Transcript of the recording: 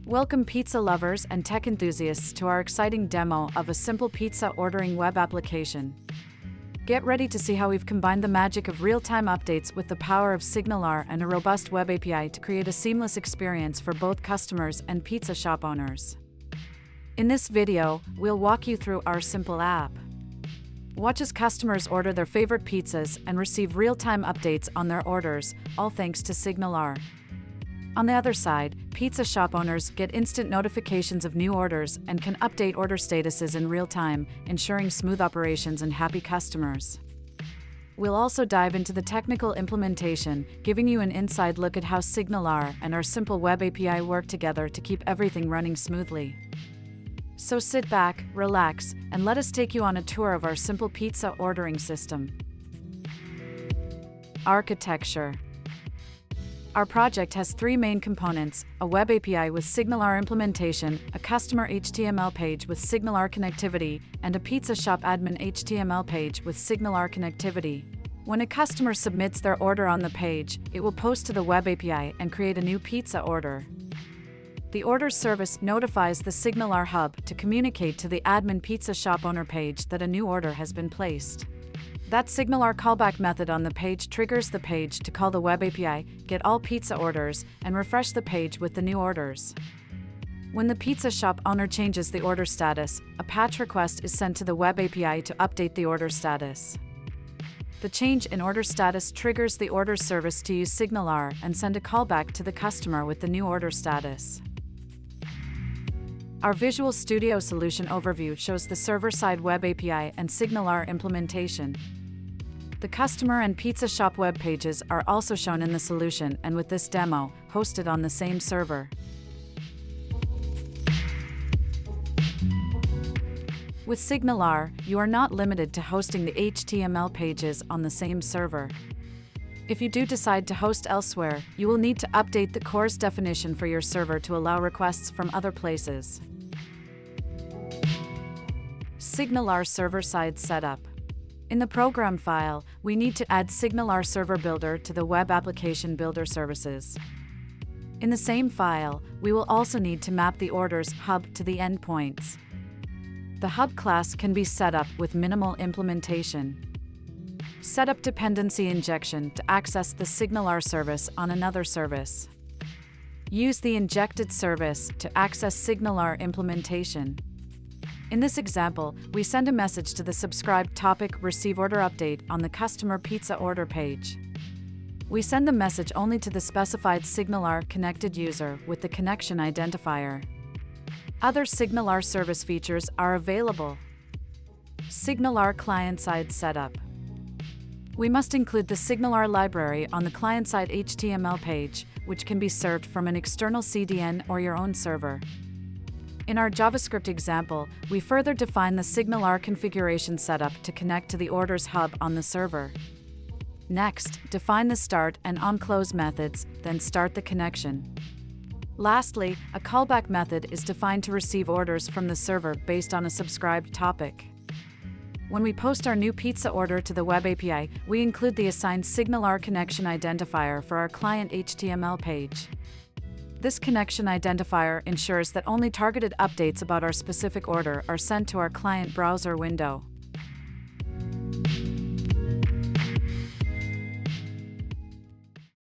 Welcome pizza lovers and tech enthusiasts to our exciting demo of a simple pizza ordering web application. Get ready to see how we've combined the magic of real-time updates with the power of SignalR and a robust web API to create a seamless experience for both customers and pizza shop owners. In this video, we'll walk you through our simple app. Watch as customers order their favorite pizzas and receive real-time updates on their orders, all thanks to SignalR. On the other side, pizza shop owners get instant notifications of new orders and can update order statuses in real time, ensuring smooth operations and happy customers. We'll also dive into the technical implementation, giving you an inside look at how SignalR and our simple web API work together to keep everything running smoothly. So sit back, relax, and let us take you on a tour of our simple pizza ordering system. Architecture. Our project has three main components: a web API with SignalR Implementation, a customer HTML page with SignalR Connectivity, and a pizza shop admin HTML page with SignalR Connectivity. When a customer submits their order on the page, it will post to the web API and create a new pizza order. The order service notifies the SignalR Hub to communicate to the admin pizza shop owner page that a new order has been placed. That SignalR callback method on the page triggers the page to call the web API, get all pizza orders, and refresh the page with the new orders. When the pizza shop owner changes the order status, a patch request is sent to the web API to update the order status. The change in order status triggers the order service to use SignalR and send a callback to the customer with the new order status. Our Visual Studio solution overview shows the server-side web API and SignalR implementation. The customer and pizza shop web pages are also shown in the solution and with this demo, hosted on the same server. With SignalR, you are not limited to hosting the HTML pages on the same server. If you do decide to host elsewhere, you will need to update the CORS definition for your server to allow requests from other places. SignalR server-side setup. In the program file, we need to add SignalR Server Builder to the Web Application Builder services. In the same file, we will also need to map the orders hub to the endpoints. The hub class can be set up with minimal implementation. Set up dependency injection to access the SignalR service on another service. Use the injected service to access SignalR implementation. In this example, we send a message to the subscribed topic receive order update on the customer pizza order page. We send the message only to the specified SignalR connected user with the connection identifier. Other SignalR service features are available. SignalR client-side setup. We must include the SignalR library on the client-side HTML page, which can be served from an external CDN or your own server. In our JavaScript example, we further define the SignalR configuration setup to connect to the orders hub on the server. Next, define the start and onClose methods, then start the connection. Lastly, a callback method is defined to receive orders from the server based on a subscribed topic. When we post our new pizza order to the web API, we include the assigned SignalR connection identifier for our client HTML page. This connection identifier ensures that only targeted updates about our specific order are sent to our client browser window.